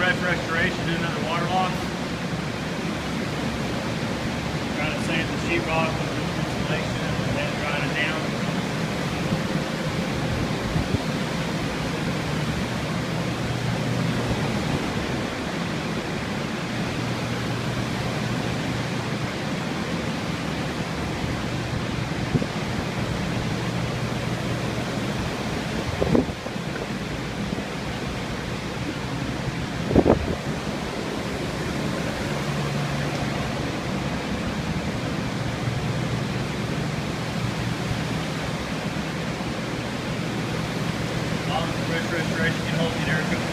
pressure restoration, do another water loss. Trying to sand the sheetrock with the insulation and then drying it down. Pressure restoration can hold you there a couple